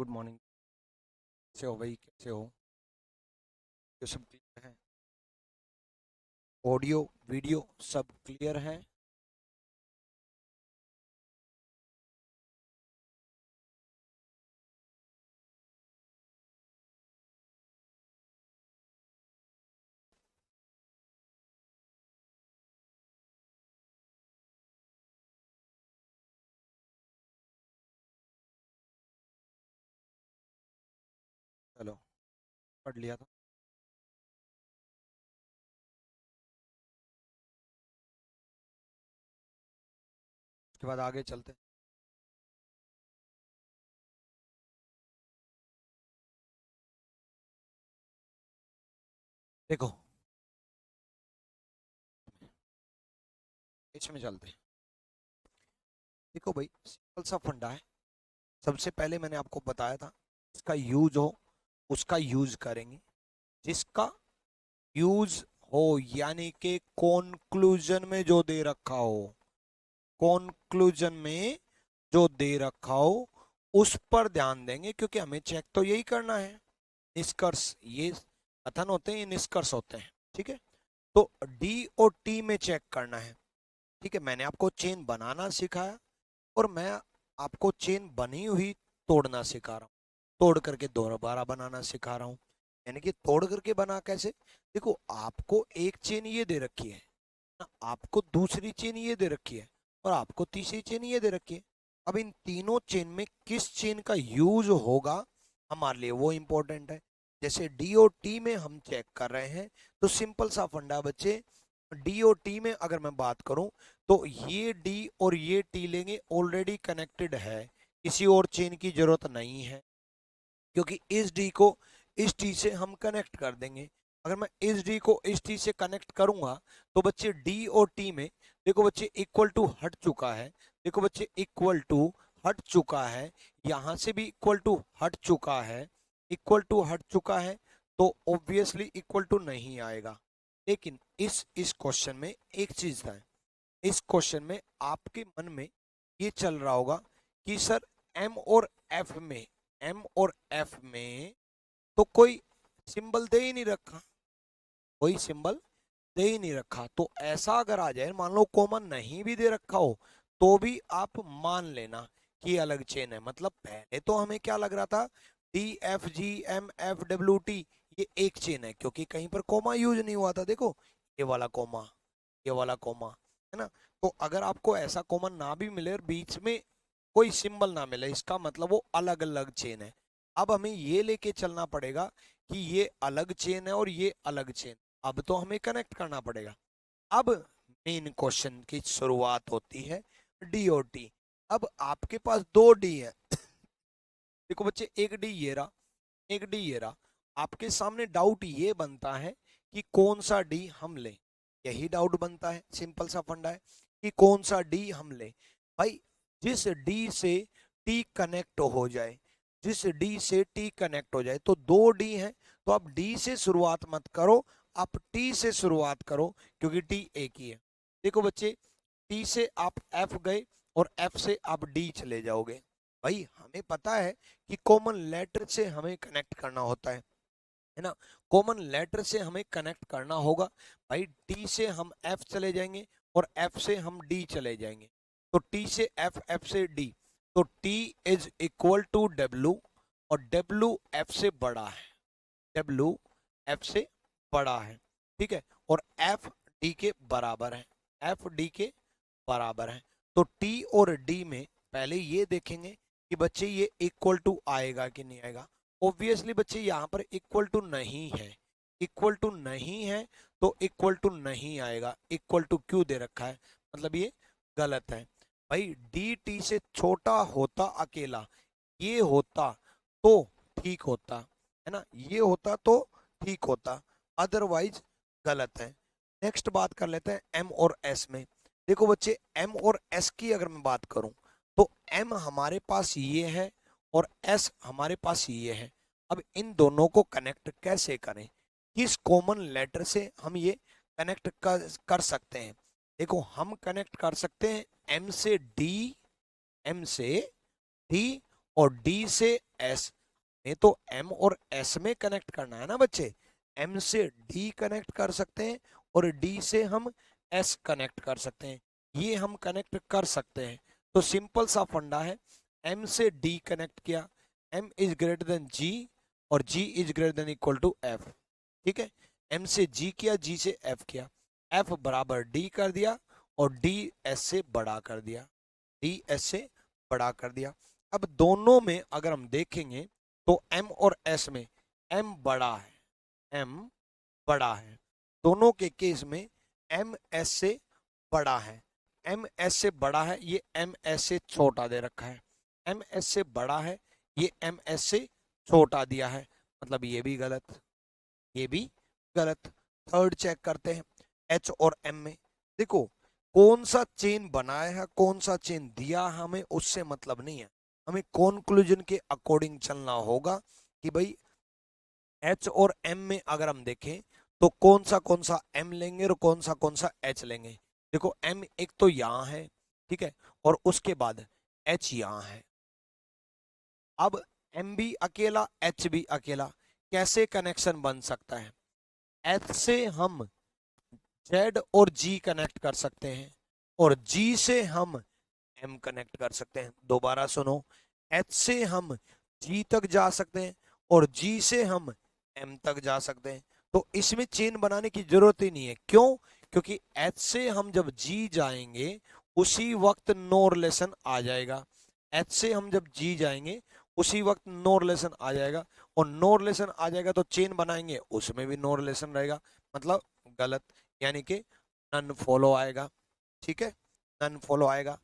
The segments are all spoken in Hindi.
Good morning. कैसे हो भाई, कैसे हो? ये सब क्लियर है? ऑडियो वीडियो सब क्लियर है? चलो, पढ़ लिया था। उसके बाद आगे चलते हैं। देखो, इसमें चलते हैं। देखो भाई, सिंपल सा फंडा है। सबसे पहले मैंने आपको बताया था, इसका यूज हो उसका यूज करेंगे। जिसका यूज हो यानी कि कॉन्क्लूजन में जो दे रखा हो, कॉन्क्लूजन में जो दे रखा हो उस पर ध्यान देंगे, क्योंकि हमें चेक तो यही करना है। निष्कर्ष, ये कथन होते हैं, ये निष्कर्ष होते हैं। ठीक है, तो डी और टी में चेक करना है। ठीक है, मैंने आपको चेन बनाना सिखाया और मैं आपको चेन बनी हुई तोड़ना सिखा रहा हूँ। तोड़ करके दोबारा बनाना सिखा रहा हूँ। यानी कि तोड़ करके बना कैसे? देखो, आपको एक चेन ये दे रखी है ना, आपको दूसरी चेन ये दे रखी है और आपको तीसरी चेन ये दे रखी है। अब इन तीनों चेन में किस चेन का यूज होगा हमारे लिए, वो इंपॉर्टेंट है। जैसे डी और टी में हम चेक कर रहे हैं, तो सिंपल सा फंडा बच्चे, डी और टी में अगर मैं बात करूं तो ये डी और ये टी लेंगे, ऑलरेडी कनेक्टेड है, किसी और चेन की जरूरत नहीं है, क्योंकि इस डी को इस टी से हम कनेक्ट कर देंगे। अगर मैं इस डी को इस टी से कनेक्ट करूंगा तो बच्चे डी और टी में, देखो बच्चे, इक्वल टू हट चुका है। देखो बच्चे, इक्वल टू हट चुका है, यहां से भी इक्वल टू हट चुका है, इक्वल टू हट चुका है, तो ऑब्वियसली इक्वल टू नहीं आएगा। लेकिन इस क्वेश्चन में एक चीज था, इस क्वेश्चन में आपके मन में ये चल रहा होगा कि सर एम और एफ में, एम और एफ में तो कोई सिंबल दे ही नहीं रखा, कोई सिंबल दे ही नहीं रखा। तो ऐसा अगर आ जाए, मान लो कॉमन नहीं भी दे रखा हो, तो भी आप मान लेना कि अलग चेन है। मतलब पहले तो हमें क्या लग रहा था, D F G M F W T ये एक चेन है, क्योंकि कहीं पर कोमा यूज नहीं हुआ था। देखो, ये वाला कोमा, ये वाला कोमा, है ना। तो अगर आपको ऐसा कॉमन ना भी मिले और बीच में कोई सिंबल ना मिले, इसका मतलब वो अलग अलग चेन है। अब हमें ये लेके चलना पड़ेगा कि ये अलग चेन है और ये अलग चेन। अब तो हमें कनेक्ट करना पड़ेगा। अब मेन क्वेश्चन की शुरुआत होती है डी और टी। अब आपके पास दो डी है। देखो बच्चे, एक डी ये रहा, एक डी ये रहा। आपके सामने डाउट ये बनता है कि कौन सा डी हम लें। यही डाउट बनता है, सिंपल सा फंडा है कि कौन सा डी हम लें। भाई, जिस डी से टी कनेक्ट हो जाए, जिस डी से टी कनेक्ट हो जाए, तो दो डी है, तो आप डी से शुरुआत मत करो, आप टी से शुरुआत करो, क्योंकि टी एक ही है। देखो बच्चे, टी से आप एफ गए और एफ से आप डी चले जाओगे। भाई, हमें पता है कि कॉमन लेटर से हमें कनेक्ट करना होता है ना, कॉमन लेटर से हमें कनेक्ट करना होगा। भाई, टी से हम एफ चले जाएंगे और एफ से हम डी चले जाएंगे, तो टी से एफ, एफ से डी, तो T is equal to W, और डब्ल्यू एफ से बड़ा है, डब्ल्यू एफ से बड़ा है। ठीक है, और एफ डी के बराबर है, एफ डी के बराबर है। तो टी और डी में पहले ये देखेंगे कि बच्चे ये इक्वल टू आएगा कि नहीं आएगा। ऑब्वियसली बच्चे, यहाँ पर इक्वल टू नहीं है, इक्वल टू नहीं है, तो इक्वल टू नहीं आएगा। इक्वल टू क्यों दे रखा है, मतलब ये गलत है। भाई, डी टी से छोटा होता अकेला, ये होता तो ठीक होता, है ना, ये होता तो ठीक होता, अदरवाइज गलत है। नेक्स्ट बात कर लेते हैं एम और एस में। देखो बच्चे, एम और एस की अगर मैं बात करूं, तो एम हमारे पास ये है और एस हमारे पास ये है। अब इन दोनों को कनेक्ट कैसे करें, किस कॉमन लेटर से हम ये कनेक्ट कर सकते हैं? देखो, हम कनेक्ट कर सकते हैं एम से डी, एम से डी और डी से एस में, तो एम और एस में कनेक्ट करना है ना बच्चे। एम से डी कनेक्ट कर सकते हैं और डी से हम एस कनेक्ट कर सकते हैं, ये हम कनेक्ट कर सकते हैं। तो सिंपल सा फंडा है, एम से डी कनेक्ट किया, M is greater than G और G is greater than equal to F. ठीक है, एम से जी किया, जी से एफ किया, एफ बराबर डी कर दिया और डी एस से बड़ा कर दिया, डी एस से बड़ा कर दिया। अब दोनों में अगर हम देखेंगे तो एम और एस में एम बड़ा है, एम बड़ा है, दोनों के केस में एम एस से बड़ा है। एम एस से बड़ा है, ये एम एस से छोटा दे रखा है, एम एस से बड़ा है, ये एम एस से छोटा दिया है, मतलब ये भी गलत, ये भी गलत। थर्ड चेक करते हैं, एच और एम में देखो कौन सा चेन बनाया है, कौन सा चेन दिया, हमें उससे मतलब नहीं है, हमें कॉन्क्लूजन के अकॉर्डिंग चलना होगा कि भाई एच और एम में अगर हम देखें तो कौन सा एम लेंगे और कौन सा एच लेंगे। देखो एम एक तो यहां है, ठीक है, और उसके बाद एच यहां है। अब एम भी अकेला, एच भी अकेला, कैसे कनेक्शन बन सकता है? एच से हम जेड और जी कनेक्ट कर सकते हैं और जी से हम एम कनेक्ट कर सकते हैं। दोबारा सुनो, एच से हम जी तक जा सकते हैं और जी से हम एम तक जा सकते हैं। तो इसमें चेन बनाने की जरूरत ही नहीं है, क्यों? क्योंकि एच से हम जब जी जाएंगे उसी वक्त नो रिलेशन आ जाएगा, एच से हम जब जी जाएंगे उसी वक्त नो रिलेशन आ जाएगा, और नो रिलेशन आ जाएगा तो चेन बनाएंगे उसमें भी नो रिलेशन रहेगा, मतलब गलत, यानी कि नन फॉलो आएगा। ठीक है, नन फॉलो आएगा।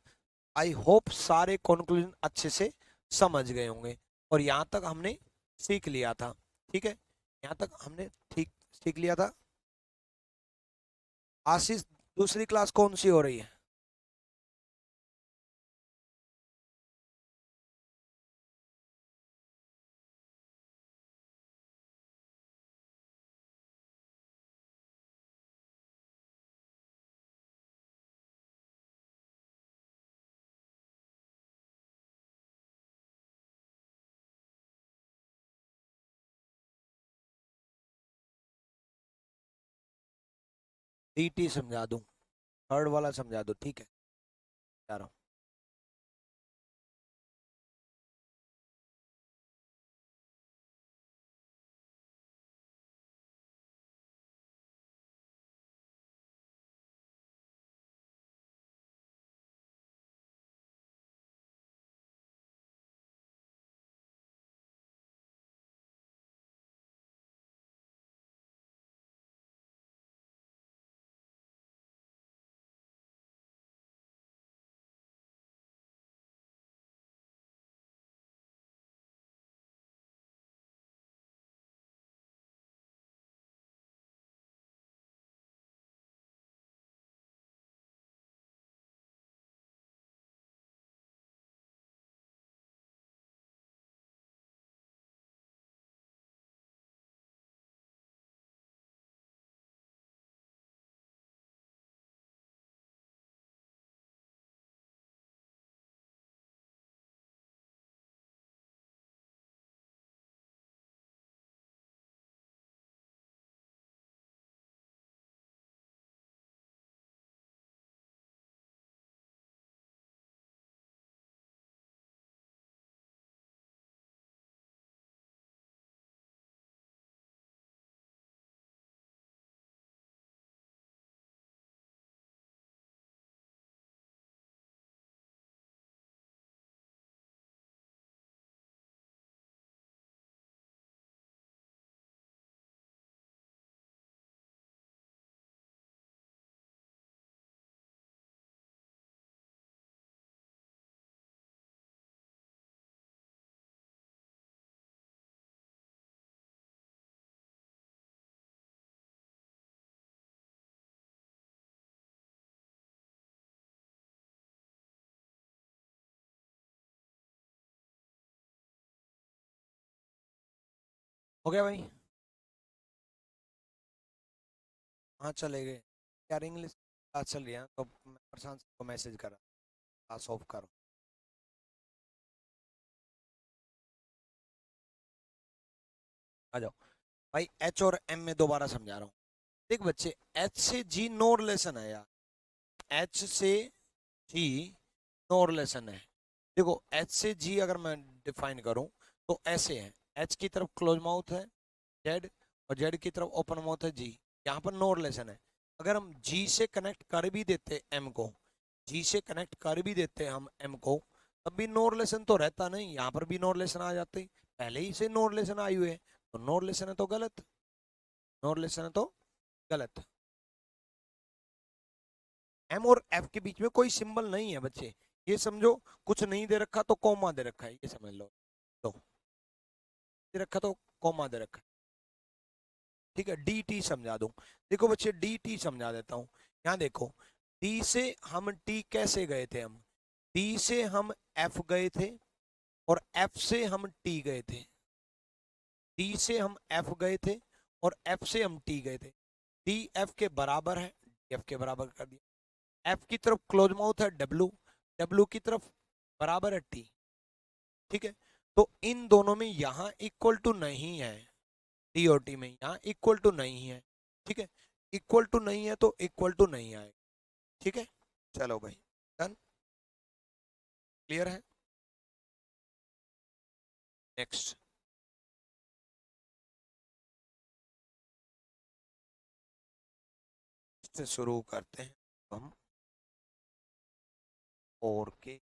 आई होप सारे कंक्लूजन अच्छे से समझ गए होंगे और यहाँ तक हमने सीख लिया था। ठीक है, यहाँ तक हमने ठीक सीख लिया था। आशीष, दूसरी क्लास कौन सी हो रही है? डीटी समझा दूं, थर्ड वाला समझा दो, ठीक है, जा रहा हूँ। हो गया भाई? हाँ चले गए यार, इंग्लिश क्लास चल रही है तो मैं प्रशांत को मैसेज कर रहा, क्लास ऑफ करो। आ जाओ भाई, एच और एम में दोबारा समझा रहा हूँ। देख बच्चे, एच से जी नो रिलेशन है यार, एच से जी नो रिलेशन है। देखो एच से जी अगर मैं डिफाइन करूं तो ऐसे है, एच की तरफ क्लोज माउथ है जेड, और जेड की तरफ ओपन माउथ है जी, यहाँ पर नो रिलेशन है। अगर हम जी से कनेक्ट कर भी देते एम को, जी से कनेक्ट कर भी देते हम एम को, तब भी नो रिलेशन तो रहता नहीं, यहाँ पर भी नो रिलेशन आ जाते, पहले ही से नो रिलेशन आए हुए, तो नो रिलेशन है तो गलत, नो रिलेशन है तो गलत। एम और एफ के बीच में कोई सिंबल नहीं है बच्चे, ये समझो, कुछ नहीं दे रखा तो कॉमा दे रखा है, ये समझ लो, तो दे रखा तो कॉमा दे रखा है, ठीक है। डी टी समझा दूं, देखो बच्चे डी टी समझा देता हूं। यहाँ देखो, डी से हम टी कैसे गए थे, हम डी से हम एफ गए थे, और एफ से हम टी गए थे, डी से हम एफ गए थे, और एफ से हम टी गए थे। डी एफ के बराबर है, एफ के बराबर कर दिया, एफ की तरफ क्लोज माउथ है डब्ल्यू, डब्ल्यू की तरफ बराबर है टी, ठीक है। तो इन दोनों में यहाँ इक्वल टू नहीं है, डी और टी में यहाँ इक्वल टू नहीं है, ठीक है। इक्वल टू नहीं है तो इक्वल टू नहीं आएगा, ठीक है। चलो भाई, डन, क्लियर है। नेक्स्ट से शुरू करते हैं हम, और के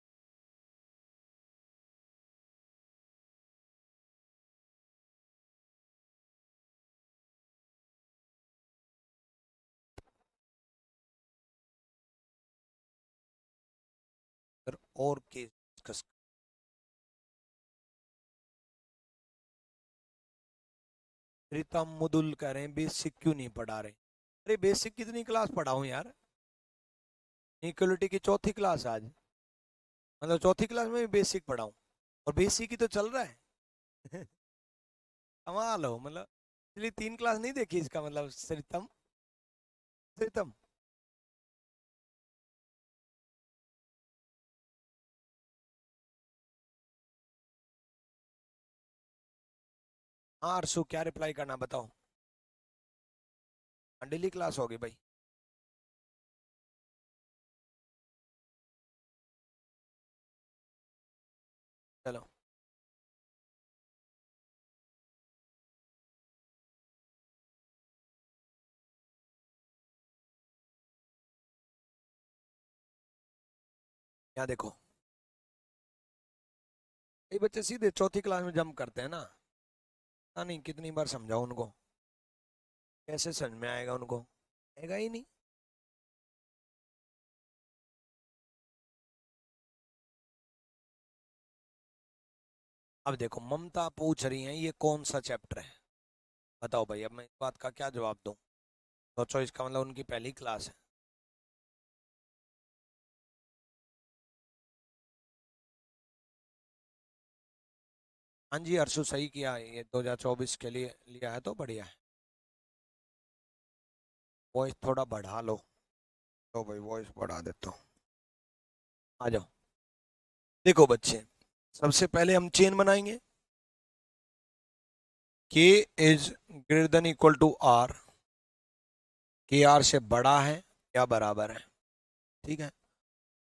और के डिस्कस, प्रीतम मुदुल कह रहे हैं बेसिक क्यों नहीं पढ़ा रहे। अरे बेसिक कितनी क्लास पढ़ाऊं यार, इक्वलिटी की चौथी क्लास आज, मतलब चौथी क्लास में भी बेसिक पढ़ाऊं, और बेसिक ही तो चल रहा है। कमाल हो, मतलब इसलिए 3 क्लास नहीं देखी इसका मतलब, श्रीतम, श्रीतम। हाँ अरसू, क्या रिप्लाई करना बताओ, डेली क्लास होगी भाई। चलो यहाँ देखो, ये बच्चे सीधे चौथी क्लास में जंप करते हैं ना, हाँ नहीं, कितनी बार समझाओ उनको, कैसे समझ में आएगा उनको, आएगा ही नहीं। अब देखो ममता पूछ रही है ये कौन सा चैप्टर है, बताओ भाई, अब मैं इस बात का क्या जवाब दूं। सोचो, इसका मतलब उनकी पहली क्लास है। हाँ जी हर्षु, सही किया, ये 2024 के लिए लिया है तो बढ़िया है। वॉइस थोड़ा बढ़ा लो, तो भाई वॉइस बढ़ा देता हूँ, आ जाओ। देखो बच्चे, सबसे पहले हम चेन बनाएंगे, K is greater than equal to R, K R से बड़ा है या बराबर है, ठीक है।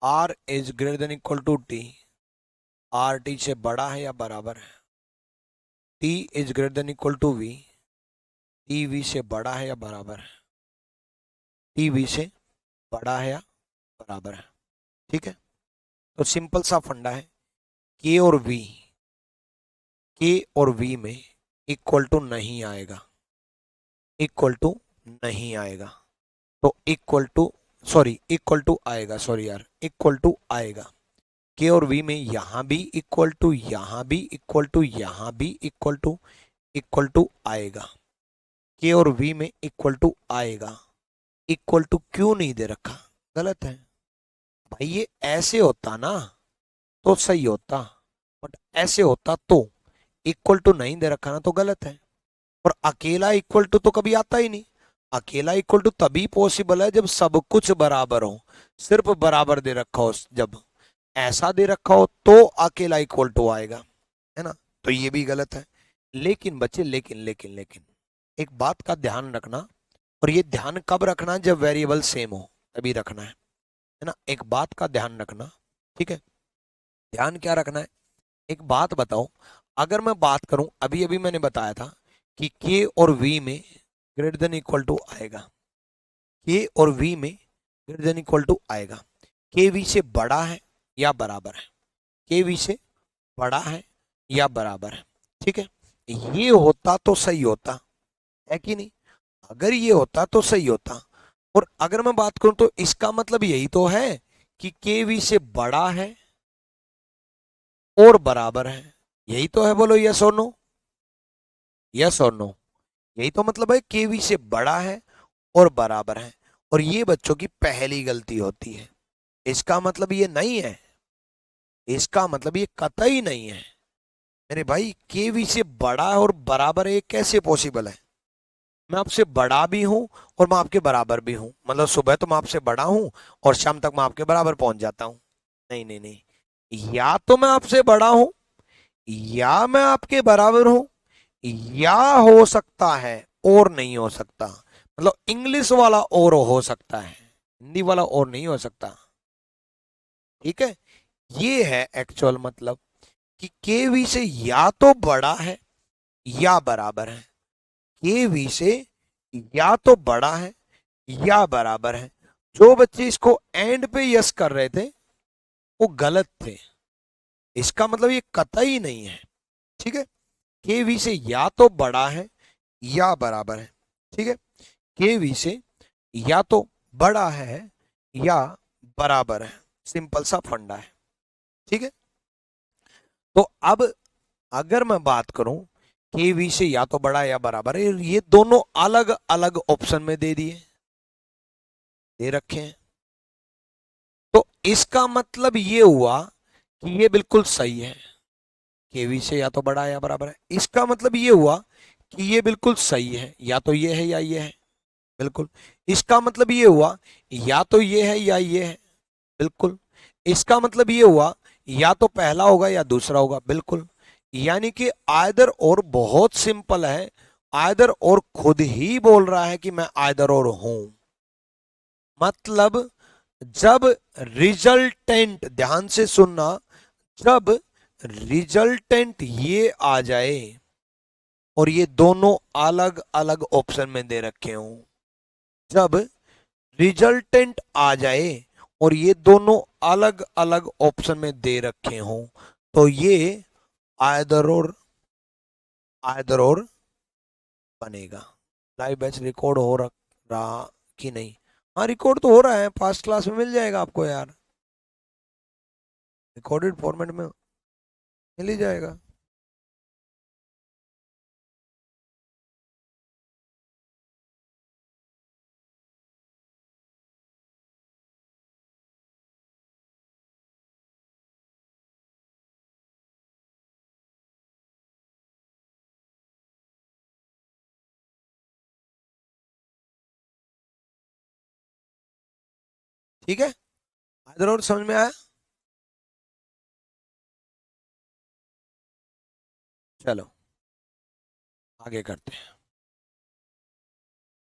R is greater than equal to T, R T से बड़ा है या बराबर है। T is greater than equal to V, T V से बड़ा है या बराबर है, टी वी से बड़ा है या बराबर है, ठीक है। तो सिंपल सा फंडा है, के और वी, के और वी में इक्वल टू नहीं आएगा, इक्वल टू नहीं आएगा, तो equal to, sorry equal to आएगा, सॉरी यार, इक्वल टू आएगा। के और वी में यहां भी इक्वल टू, यहां भी इक्वल टू, यहां भी इक्वल टू आएगा, के और वी में इक्वल टू आएगा। इक्वल टू क्यों नहीं दे रखा, गलत है भाई, ये ऐसे होता ना तो सही होता, बट ऐसे होता तो, इक्वल टू नहीं दे रखा ना तो गलत है। और अकेला इक्वल टू तो कभी आता ही नहीं, अकेला इक्वल टू तभी पॉसिबल है जब सब कुछ बराबर हो, सिर्फ बराबर दे रखा हो, जब ऐसा दे रखा हो तो अकेला इक्वल टू आएगा, है ना। तो ये भी गलत है, लेकिन बच्चे लेकिन एक बात का ध्यान रखना, और ये ध्यान कब रखना, जब वेरिएबल सेम हो तभी रखना है ना। एक बात का ध्यान रखना, ठीक है। ध्यान क्या रखना है, एक बात बताओ, अगर मैं बात करूं, अभी अभी मैंने बताया था कि के और वी में ग्रेटर देन इक्वल टू आएगा, के और वी में ग्रेटर देन इक्वल टू आएगा, के वी से बड़ा है या बराबर है, के वी से बड़ा है या बराबर है, ठीक है। ये होता तो सही होता है कि नहीं, अगर ये होता तो सही होता। और अगर मैं बात करूं तो इसका मतलब यही तो है कि के वी से बड़ा है और बराबर है, यही तो है, बोलो यस और नो, यस और नो। यही तो मतलब है, के वी से बड़ा है और बराबर है। और ये बच्चों की पहली गलती होती है, इसका मतलब ये नहीं है, इसका मतलब ये कतई नहीं है मेरे भाई, के वी से बड़ा और बराबर है, ये कैसे पॉसिबल है। मैं आपसे बड़ा भी हूं और मैं आपके बराबर भी हूं, मतलब सुबह तो मैं आपसे बड़ा हूं और शाम तक मैं आपके बराबर पहुंच जाता हूं। नहीं नहीं नहीं, या तो मैं आपसे बड़ा हूं या मैं आपके बराबर हूं, या हो सकता है और नहीं हो सकता, मतलब इंग्लिश वाला और हो सकता है, हिंदी वाला और नहीं हो सकता, ठीक है। ये है एक्चुअल मतलब कि केवी से या तो बड़ा है या बराबर है, केवी से या तो बड़ा है या बराबर है। जो बच्चे इसको एंड पे यस कर रहे थे वो गलत थे, इसका मतलब ये कतई नहीं है, ठीक है। केवी से या तो बड़ा है या बराबर है, ठीक है, केवी से या तो बड़ा है या बराबर है, सिंपल सा फंडा है, ठीक है। तो अब अगर मैं बात करूं केवी से या तो बड़ा या बराबर है, ये दोनों अलग अलग ऑप्शन में दे दिए, दे रखे हैं, तो इसका मतलब ये हुआ कि ये बिल्कुल सही है, केवी से या तो बड़ा या बराबर है, इसका मतलब ये हुआ कि ये बिल्कुल सही है, या तो ये है या ये है, बिल्कुल। इसका मतलब ये हुआ या तो ये है या ये है, बिल्कुल। इसका मतलब ये हुआ या तो पहला होगा या दूसरा होगा, बिल्कुल। यानी कि आयदर और बहुत सिंपल है, आयदर और खुद ही बोल रहा है कि मैं आयदर और हूं, मतलब जब रिजल्टेंट, ध्यान से सुनना, जब रिजल्टेंट ये आ जाए और ये दोनों अलग अलग ऑप्शन में दे रखे हों, जब रिजल्टेंट आ जाए और ये दोनों अलग अलग ऑप्शन में दे रखे हों, तो ये आयदर और बनेगा। लाइव बैच रिकॉर्ड हो रहा कि नहीं, हाँ रिकॉर्ड तो हो रहा है, फास्ट क्लास में मिल जाएगा आपको यार, रिकॉर्डेड फॉर्मेट में मिल ही जाएगा। ठीक है, आयदर और समझ में आया। चलो आगे करते हैं,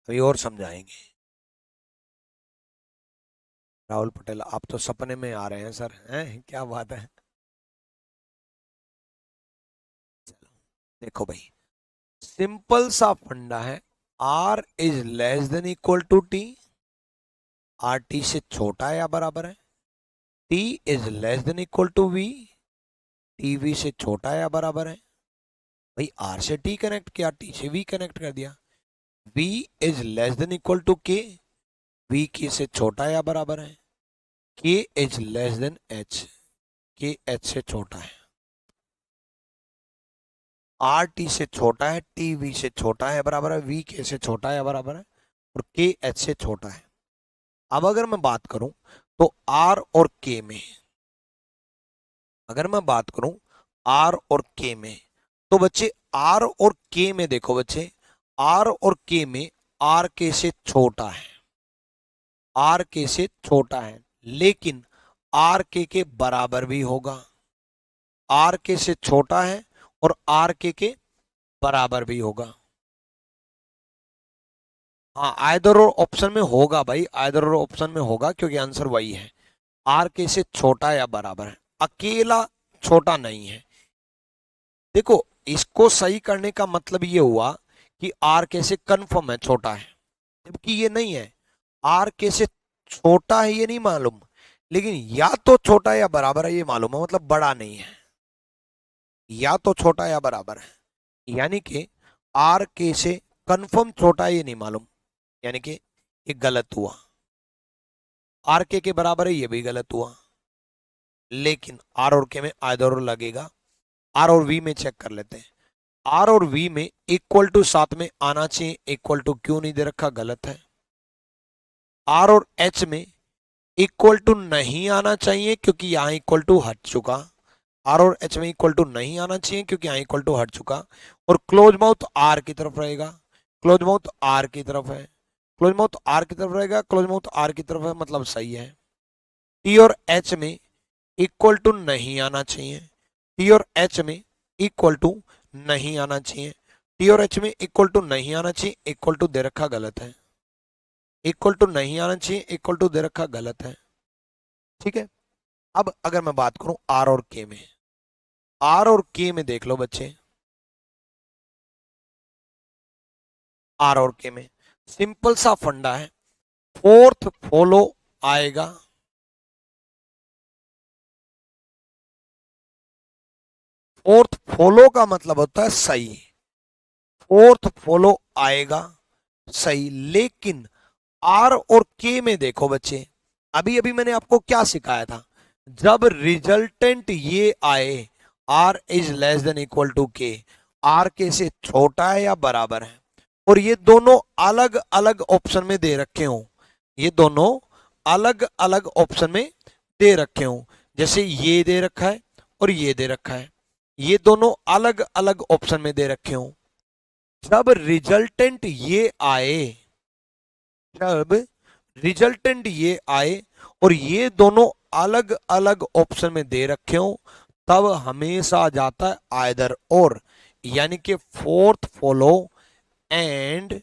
अभी और समझाएंगे। राहुल पटेल, आप तो सपने में आ रहे हैं सर, हैं क्या बात है। चलो देखो भाई, सिंपल सा फंडा है, R is less than equal to T, R T से छोटा है या बराबर है, T is less than equal to V, T V से छोटा है या बराबर है, भाई आर से टी कनेक्ट किया, टी से वी कनेक्ट कर दिया, V is less than equal to K, V K से छोटा है या बराबर है, K is less than H, K H से छोटा है, आर टी से छोटा है, टी वी से छोटा है बराबर है, वी के से छोटा है बराबर है, और के एच से छोटा है। अब अगर मैं बात करूं तो आर और के में, अगर मैं बात करूं आर और के में, तो बच्चे आर और के में देखो बच्चे, आर और के में आर के से छोटा है, आर के से छोटा है, लेकिन आर के बराबर भी होगा, आर के से छोटा है और आर के बराबर भी होगा। हाँ, आइदर और ऑप्शन में होगा भाई, आइदर और ऑप्शन में होगा, क्योंकि आंसर वही है। आर के से छोटा या बराबर है, अकेला छोटा नहीं है। देखो, इसको सही करने का मतलब ये हुआ कि आर के से कन्फर्म है छोटा है, जबकि ये नहीं है। आर के से छोटा है ये नहीं मालूम, लेकिन या तो छोटा है या बराबर है ये मालूम है, मतलब बड़ा नहीं है। या तो छोटा या बराबर है, यानी कि आर के से कन्फर्म छोटा है ये नहीं मालूम, यानी कि ये गलत हुआ। आर के बराबर है ये भी गलत हुआ। लेकिन आर और के में आइदर और लगेगा। आर और वी में चेक कर लेते हैं। आर और वी में इक्वल टू साथ में आना चाहिए, इक्वल टू क्यों नहीं दे रखा, गलत है। आर और एच में इक्वल टू नहीं आना चाहिए, क्योंकि यहां इक्वल टू हट चुका। आर और एच में इक्वल टू नहीं आना चाहिए, क्योंकि यहां इक्वल टू हट चुका। और क्लोज माउथ आर की तरफ रहेगा, क्लोज माउथ आर की तरफ है, क्लोज माउथ आर की तरफ रहेगा, क्लोज माउथ आर की तरफ है, मतलब सही है। टी और एच में इक्वल टू नहीं आना चाहिए, टी और एच में इक्वल टू नहीं आना चाहिए, टी और एच में इक्वल टू नहीं आना चाहिए, इक्वल टू दे रखा गलत है। इक्वल टू नहीं आना चाहिए, इक्वल टू दे रखा गलत है। ठीक है। अब अगर मैं बात करूं आर और के में, आर और के में देख लो बच्चे, आर और के में सिंपल सा फंडा है, फोर्थ फॉलो आएगा। फोर्थ फॉलो का मतलब होता है सही, फोर्थ फॉलो आएगा सही। लेकिन आर और के में देखो बच्चे, अभी अभी मैंने आपको क्या सिखाया था, जब रिजल्टेंट ये आए R is less than equal to K, R K से छोटा है या बराबर है, और ये दोनों अलग अलग ऑप्शन में दे रखे हो, ये दोनों अलग अलग ऑप्शन में दे रखे हो, जैसे ये दे रखा है और ये दे रखा है, ये दोनों अलग अलग ऑप्शन में दे रखे हो। जब रिजल्टेंट ये आए, जब रिजल्टेंट ये आए और ये दोनों अलग अलग ऑप्शन में दे रखे हो, तब हमेशा आ जाता है आइदर और, यानी कि fourth follow and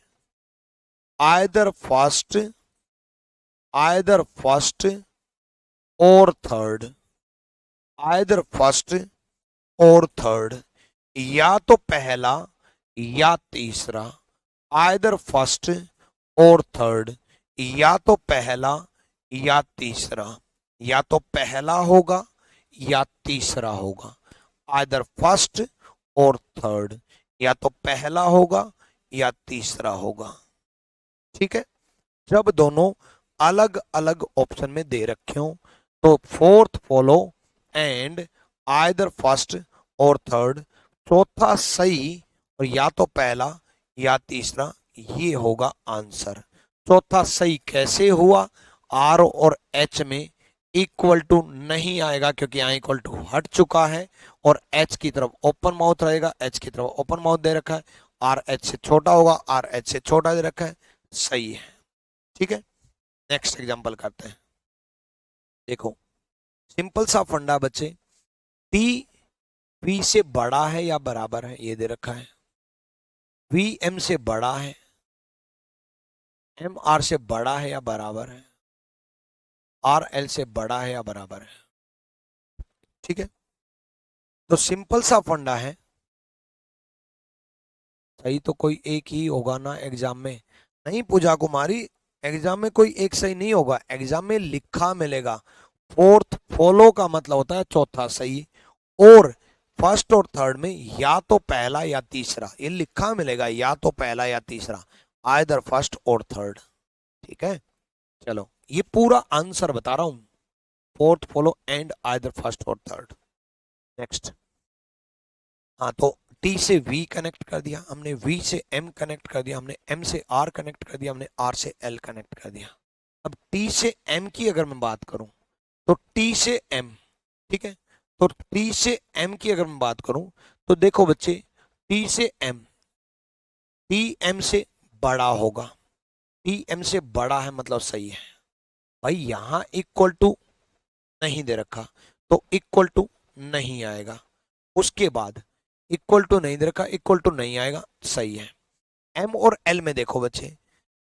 either first, either first और थर्ड, आइदर फर्स्ट और थर्ड, या तो पहला या तीसरा, आइदर फर्स्ट और थर्ड, या तो पहला या तीसरा, या तो पहला होगा या तीसरा होगा, आइदर फर्स्ट और थर्ड, या तो पहला होगा या तीसरा होगा। ठीक है। जब दोनों अलग अलग ऑप्शन में दे रखे हो, तो fourth follow and either first और थर्ड, चौथा सही, और या तो पहला या तीसरा, ये होगा आंसर। चौथा सही कैसे हुआ, आर और एच में इक्वल टू नहीं आएगा, क्योंकि यहाँ इक्वल टू हट चुका है, और एच की तरफ ओपन माउथ रहेगा, एच की तरफ ओपन माउथ दे रखा है, आर एच से छोटा होगा, आर एच से छोटा दे रखा है, सही है। ठीक है। नेक्स्ट एग्जांपल करते हैं। देखो, सिंपल सा फंडा बच्चे, टी वी से बड़ा है या बराबर है, ये दे रखा है। वी एम से बड़ा है, एम आर से बड़ा है या बराबर है, आर एल से बड़ा है या बराबर है। ठीक है। तो सिंपल सा फंडा है, सही तो कोई एक ही होगा ना एग्जाम में, नहीं पूजा कुमारी, एग्जाम में कोई एक सही नहीं होगा, एग्जाम में लिखा मिलेगा। फोर्थ फॉलो का मतलब होता है चौथा सही, और फर्स्ट और थर्ड में या तो पहला या तीसरा, ये लिखा मिलेगा, या तो पहला या तीसरा, आइदर फर्स्ट और थर्ड। ठीक है। चलो, ये पूरा आंसर बता रहा हूं, fourth follow and either first और थर्ड। नेक्स्ट। हाँ, तो टी से वी कनेक्ट कर दिया हमने, वी से एम कनेक्ट कर दिया हमने, एम से आर कनेक्ट कर दिया हमने, आर से एल कनेक्ट कर दिया। अब टी से एम की अगर मैं बात करूं, तो टी से एम, ठीक है, तो टी से एम की अगर मैं बात करूं, तो देखो बच्चे, टी से एम, टी एम से बड़ा होगा, टी एम से बड़ा है मतलब सही है। भाई यहां इक्वल टू नहीं दे रखा, तो इक्वल टू नहीं आएगा। उसके बाद इक्वल टू नहीं दे रखा, इक्वल टू नहीं आएगा, सही है। एम और एल में देखो बच्चे,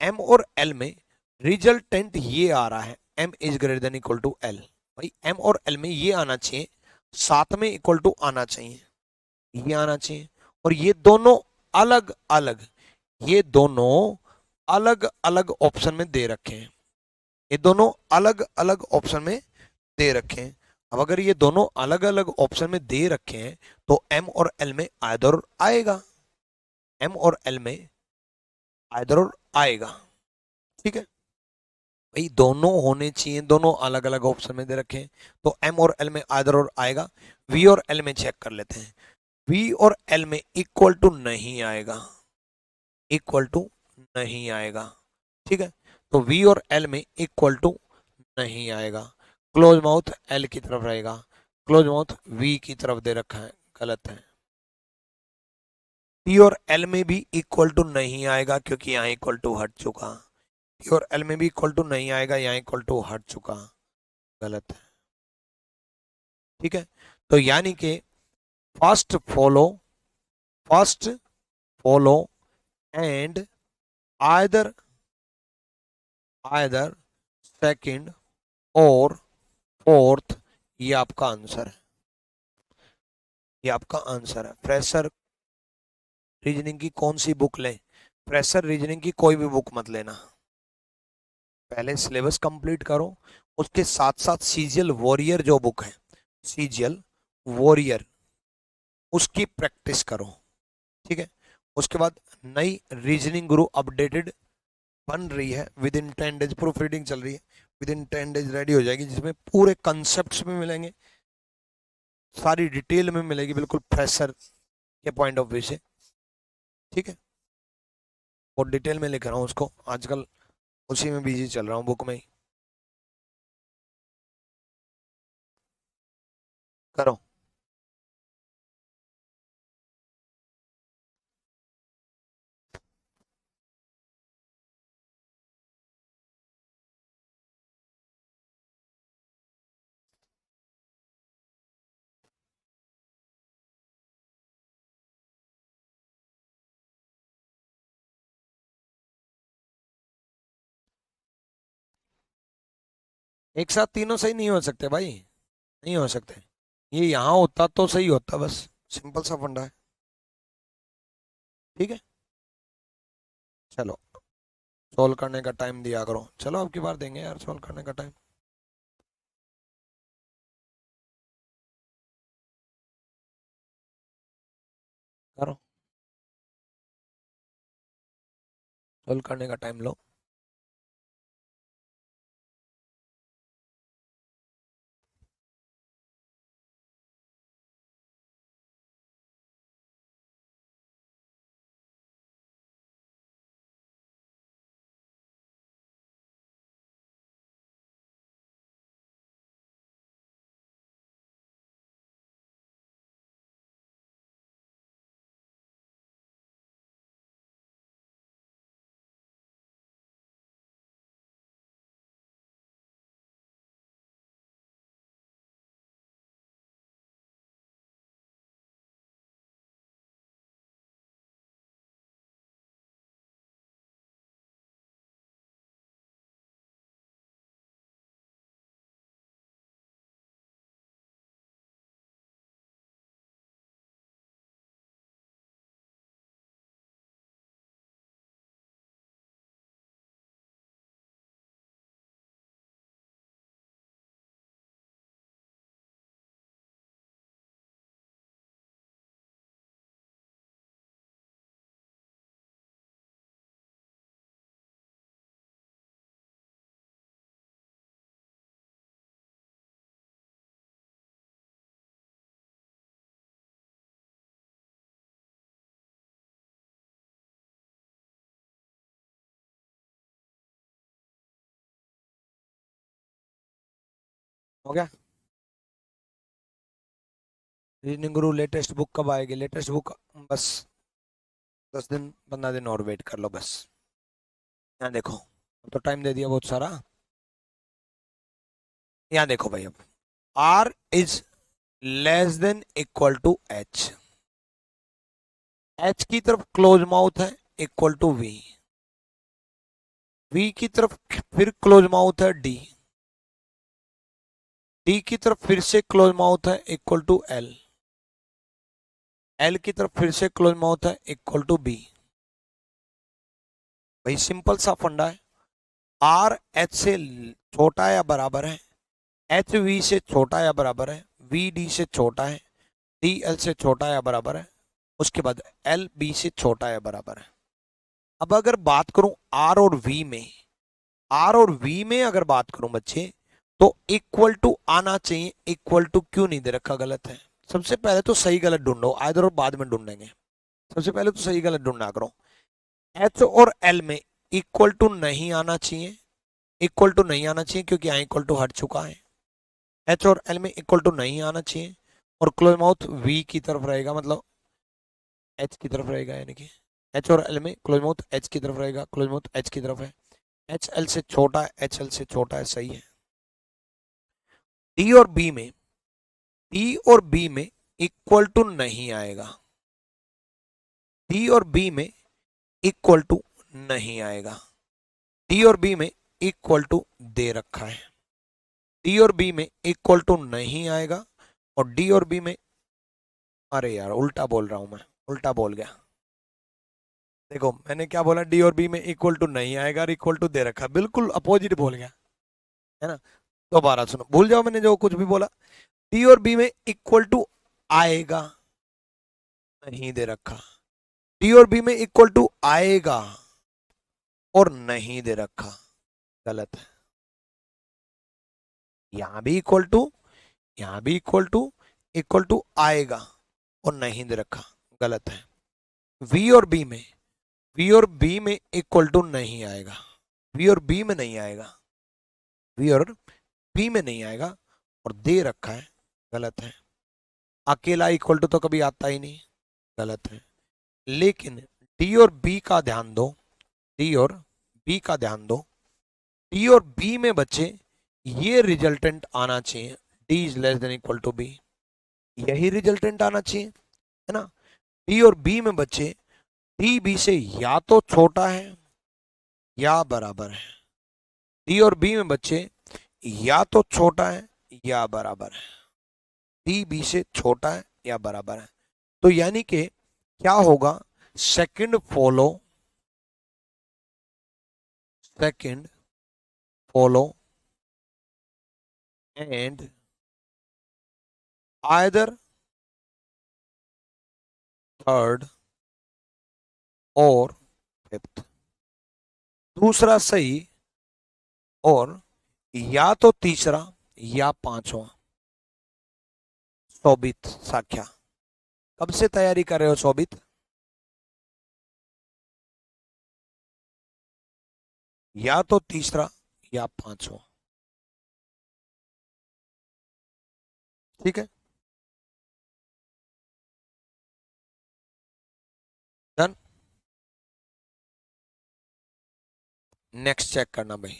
एम और एल में रिजल्टेंट ये आ रहा है, M is greater than equal to L. भाई एम और एल में ये आना चाहिए, साथ में इक्वल टू आना चाहिए, ये आना चाहिए। और ये दोनों अलग अलग, ये दोनों अलग अलग ऑप्शन में दे रखे हैं, ये दोनों अलग अलग ऑप्शन में दे रखे हैं। अब अगर ये दोनों अलग अलग ऑप्शन में दे रखे हैं तो एम और एल में आइदर आएगा, एम और एल में आइदर आएगा, ठीक है। भाई दोनों होने चाहिए, दोनों अलग अलग ऑप्शन में दे रखे हैं तो एम और एल में आइदर और आएगा। वी और एल में चेक कर लेते हैं, वी और एल में इक्वल टू नहीं आएगा, इक्वल टू नहीं आएगा, ठीक है। तो वी और एल में इक्वल टू नहीं आएगा, क्लोज माउथ एल की तरफ रहेगा, क्लोज माउथ वी की तरफ दे रखा है, गलत है। टी और एल में भी इक्वल टू नहीं आएगा क्योंकि यहाँ इक्वल टू हट चुका, टी और एल में भी इक्वल टू नहीं आएगा, यहाँ इक्वल टू हट चुका, गलत है, ठीक है। तो यानी कि first follow, first follow and either, either second और फोर्थ, ये आपका आंसर है, ये आपका आंसर है। फ्रेशर रीजनिंग की कौन सी बुक लें? फ्रेशर रीजनिंग की कोई भी बुक मत लेना, पहले सिलेबस कंप्लीट करो, उसके साथ साथ सीजीएल वॉरियर जो बुक है, सीजीएल वॉरियर, उसकी प्रैक्टिस करो, ठीक है। उसके बाद नई रीजनिंग गुरु अपडेटेड बन रही है, with in 10 days proof reading चल रही है, विद इन 10 डेज रेडी हो जाएगी, जिसमें पूरे कंसेप्ट में मिलेंगे, सारी डिटेल में मिलेगी, बिल्कुल फ्रेशर के पॉइंट ऑफ व्यू से, ठीक है। और डिटेल में लिख रहा हूँ उसको, आजकल उसी में बिजी चल रहा हूँ, बुक में ही करो। एक साथ तीनों सही नहीं हो सकते भाई, नहीं हो सकते, ये यहाँ होता तो सही होता, बस सिंपल सा फंडा है, ठीक है। चलो सॉल्व करने का टाइम दिया करो, चलो अब की बार देंगे यार सॉल्व करने का टाइम, करो सॉल्व करने का टाइम लो। हो गया। रीजनिंग गुरु लेटेस्ट बुक कब आएगी? लेटेस्ट बुक बस 10 दिन 15 दिन और वेट कर लो बस। यहाँ देखो, अब तो टाइम दे दिया बहुत सारा, यहाँ देखो भाई, अब R is less than equal to H, H की तरफ क्लोज माउथ है इक्वल टू वी, वी की तरफ फिर क्लोज माउथ है डी, डी की तरफ फिर से क्लोज माउथ है इक्वल टू एल, एल की तरफ फिर से क्लोज माउथ है इक्वल टू बी। भाई सिंपल सा फंडा है, आर एच से छोटा या बराबर है, एच वी से छोटा या बराबर है, वी डी से छोटा है, डी एल से छोटा या बराबर है, उसके बाद एल बी से छोटा या बराबर है। अब अगर बात करूं आर और वी में, आर और वी में अगर बात करूं बच्चे, तो इक्वल टू आना चाहिए, इक्वल टू क्यों नहीं दे रखा, गलत है। सबसे पहले तो सही गलत ढूंढो, आइदर और बाद में ढूंढेंगे। सबसे पहले तो सही गलत ढूंढना करो। एच और एल में इक्वल टू नहीं आना चाहिए, इक्वल टू नहीं आना चाहिए क्योंकि यहाँ इक्वल टू हट चुका है। एच और एल में इक्वल टू नहीं आना चाहिए, और क्लोज माउथ वी की तरफ रहेगा, मतलब एच की तरफ रहेगा, यानी कि एच और एल में क्लोज माउथ एच की तरफ रहेगा, क्लोज माउथ एच की तरफ है, एच एल से छोटा है, एच एल से छोटा है, सही है। डी और बी में, डी और बी में इक्वल टू नहीं आएगा, डी और बी में इक्वल टू नहीं आएगा, डी और बी में इक्वल टू दे रखा है, डी और बी में इक्वल टू नहीं आएगा, और डी और बी में, अरे यार उल्टा बोल रहा हूं मैं, उल्टा बोल गया। देखो मैंने क्या बोला, डी और बी में इक्वल टू नहीं आएगा और इक्वल टू दे रखा, बिल्कुल अपोजिट बोल गया, है ना। दोबारा सुनो, भूल जाओ मैंने जो कुछ भी बोला। डी और बी में इक्वल टू आएगा, नहीं दे रखा, डी और बी में इक्वल टू आएगा और नहीं दे रखा, गलत है। यहां भी इक्वल टू, यहां भी इक्वल टू आएगा और नहीं दे रखा, गलत है। वी और बी में, वी और बी में इक्वल टू नहीं आएगा, वी और बी में नहीं आएगा, वी और बी में नहीं आएगा और दे रखा है, गलत है। अकेला इक्वल टू तो कभी आता ही नहीं, गलत है। लेकिन डी और बी का ध्यान दो, डी और बी का ध्यान दो, डी और बी में बच्चे ये रिजल्टेंट आना चाहिए, D is less than equal to B, यही रिजल्टेंट आना चाहिए, है ना। डी और बी में बच्चे डी बी से या तो छोटा है या बराबर है, डी और बी में बच्चे या तो छोटा है या बराबर है, डी बी से छोटा है या बराबर है। तो यानी कि क्या होगा, second follow, second follow and either third और फिफ्थ, दूसरा सही और या तो तीसरा या पांचवा। शोभित साख्या, कब से तैयारी कर रहे हो शोभित? या तो तीसरा या पांचवा, ठीक है, डन। नेक्स्ट चेक करना भाई,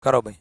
करो भाई।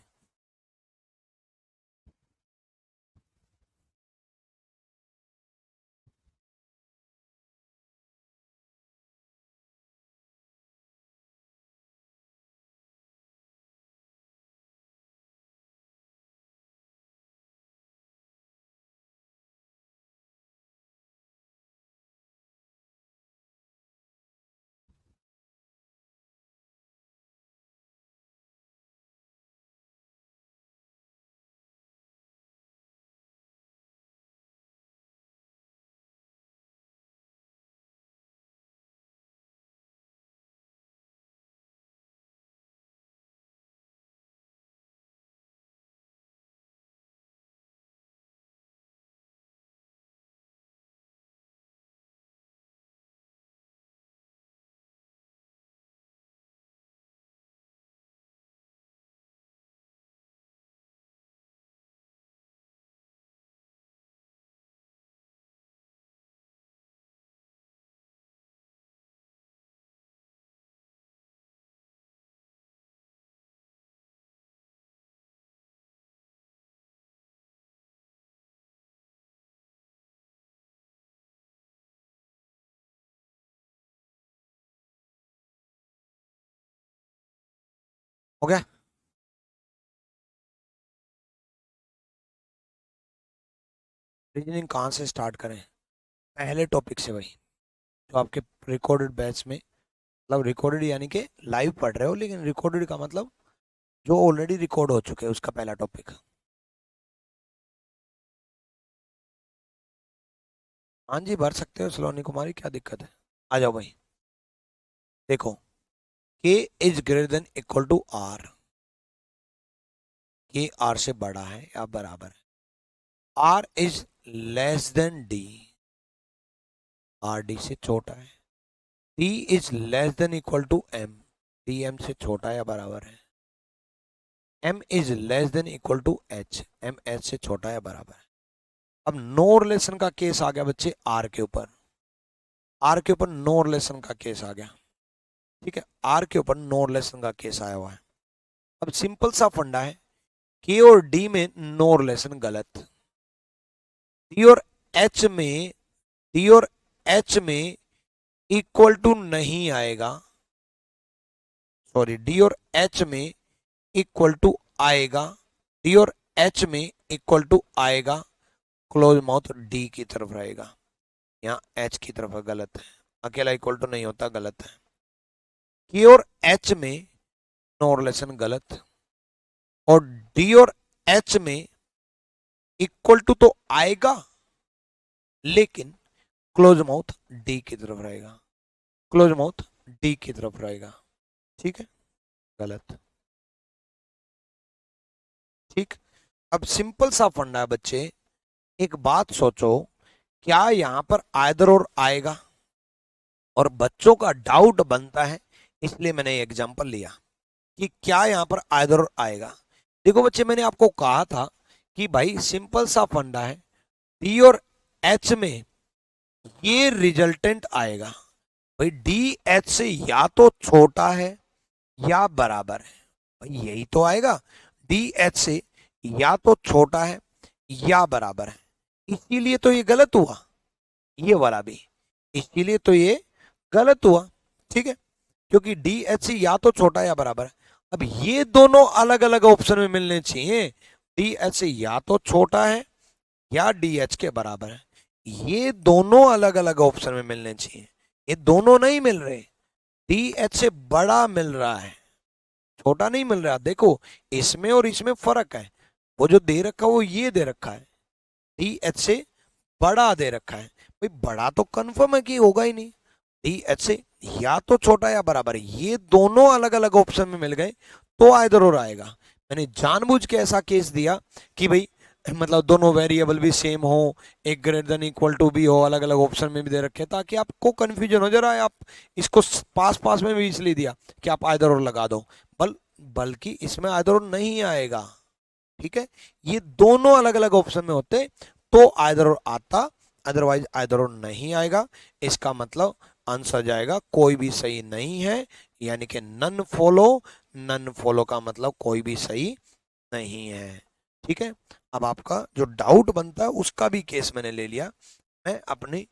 हो गया? रीजनिंग कहाँ से स्टार्ट करें? पहले टॉपिक से भाई, जो आपके रिकॉर्डेड बैच में, मतलब रिकॉर्डेड यानी कि लाइव पढ़ रहे हो, लेकिन रिकॉर्डेड का मतलब जो ऑलरेडी रिकॉर्ड हो चुके हैं, उसका पहला टॉपिक। हाँ जी, भर सकते हो सलोनी कुमारी, क्या दिक्कत है? आ जाओ भाई। देखो, K is greater than equal to R, K R से बड़ा है या बराबर है। R is less than D, R D से छोटा है। D is less than equal to M, D M से छोटा या बराबर है। M is less than equal to H, M H से छोटा या बराबर है। अब नो रिलेशन का केस आ गया बच्चे आर के ऊपर, आर के ऊपर नो रिलेशन का केस आ गया। ठीक है, आर के ऊपर नो रिलेशन का केस आया हुआ है। अब सिंपल सा फंडा है, के और डी में नो रिलेशन गलत, डी और एच में, डी और एच में इक्वल टू नहीं आएगा, सॉरी डी और एच में इक्वल टू आएगा, डी और एच में इक्वल टू आएगा, क्लोज माउथ डी की तरफ रहेगा, यहाँ एच की तरफ है, गलत है। अकेला इक्वल टू नहीं होता, गलत है। के और एच में नो रिलेशन गलत, और डी और एच में इक्वल टू तो आएगा, लेकिन क्लोज माउथ डी की तरफ रहेगा, क्लोज माउथ डी की तरफ रहेगा। ठीक है, गलत। ठीक, अब सिंपल सा फंडा है बच्चे, एक बात सोचो, क्या यहां पर आइदर और आएगा? और बच्चों का डाउट बनता है, इसलिए मैंने एग्जांपल लिया कि क्या यहां पर आइदर और आएगा। देखो बच्चे, मैंने आपको कहा था कि भाई सिंपल सा फंडा है, डी और एच में ये रिजल्टेंट आएगा भाई, डी एच से या तो छोटा है या बराबर है, भाई यही तो आएगा, डी एच से या तो छोटा है या बराबर है। इसीलिए तो ये गलत हुआ, ये वाला भी, इसीलिए तो ये गलत हुआ। ठीक है, क्योंकि डी एच से या तो छोटा या बराबर है। अब ये दोनों अलग अलग ऑप्शन में मिलने चाहिए, डी एच से या तो छोटा है या डी एच के बराबर है, ये दोनों अलग अलग ऑप्शन में मिलने चाहिए, ये दोनों नहीं मिल रहे, डी एच से बड़ा मिल रहा है, छोटा नहीं मिल रहा। देखो, इसमें और इसमें फर्क है, वो जो दे रखा है वो ये दे रखा है, डी एच से बड़ा दे रखा है, भाई बड़ा तो कंफर्म है कि होगा ही नहीं, डी एच से या तो छोटा या बराबर, ये दोनों अलग अलग ऑप्शन में मिल गए तो आइदर और आएगा। मैंने जानबूझ के ऐसा केस दिया कि भाई मतलब दोनों वेरिएबल भी सेम हो, एक ग्रेटर देन इक्वल टू भी हो, अलग अलग ऑप्शन में भी दे रखे, ताकि आपको कंफ्यूजन हो। जरा आप इसको पास पास में भी इसलिए दिया कि आप आइदर और लगा दो, बल्कि इसमें आइदर और नहीं आएगा। ठीक है, ये दोनों अलग अलग ऑप्शन में होते तो आइदर और आता, अदरवाइज आइदर और नहीं आएगा। इसका मतलब आंसर जाएगा कोई भी सही नहीं है, यानी कि नन फॉलो, नन फॉलो का मतलब कोई भी सही नहीं है। ठीक है, अब आपका जो डाउट बनता है उसका भी केस मैंने ले लिया। मैं अपने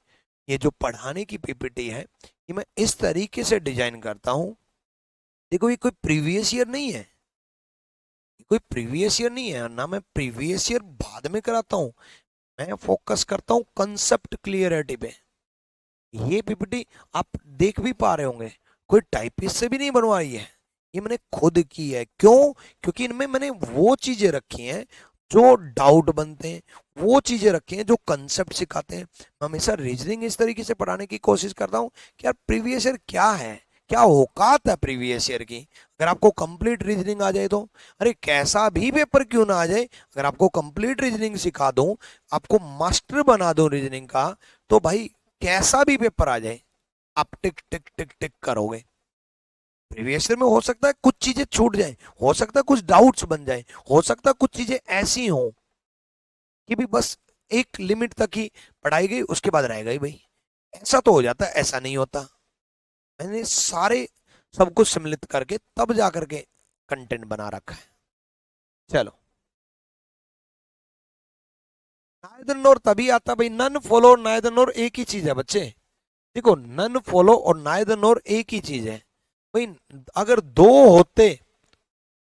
ये जो पढ़ाने की पीपीटी है, ये मैं इस तरीके से डिजाइन करता हूं। देखो, ये कोई प्रीवियस ईयर नहीं है, कोई प्रीवियस ईयर नहीं है ना, मैं प्रीवियस ईयर बाद में कराता हूँ, मैं फोकस करता हूँ कंसेप्ट क्लियरिटी पे। ये पीपीटी आप देख भी पा रहे होंगे, कोई टाइपिस्ट से भी नहीं बनवाई है, ये मैंने खुद की है। क्यों? क्योंकि इनमें मैंने वो चीजें रखी हैं जो डाउट बनते हैं, वो चीजें रखी हैं जो कंसेप्ट सिखाते हैं। मैं हमेशा रीजनिंग इस तरीके से पढ़ाने की कोशिश करता हूँ कि यार प्रीवियस ईयर क्या है, क्या औकात है प्रीवियस ईयर की। अगर आपको कंप्लीट रीजनिंग आ जाए तो, अरे कैसा भी पेपर क्यों ना आ जाए, अगर आपको कंप्लीट रीजनिंग सिखा दूं, आपको मास्टर बना दूं रीजनिंग का, तो भाई कैसा भी पेपर आ जाए आप टिक टिक टिक टिक करोगे। प्रीवियस ईयर में हो सकता है कुछ चीजें छूट जाए, हो सकता है कुछ डाउट्स बन जाए, हो सकता है कुछ चीजें ऐसी हो कि भी बस एक लिमिट तक ही पढ़ाई गई, उसके बाद रह गई भाई, ऐसा तो हो जाता है, ऐसा नहीं होता। मैंने सारे सब कुछ सम्मिलित करके तब जा करके कंटेंट बना रखा है। चलो, नाइदर नोर तभी आता भाई, नन फॉलो और नाइदर नोर एक ही चीज है बच्चे। देखो, नन फॉलो और नाइदर नोर एक ही चीज है भाई। अगर दो होते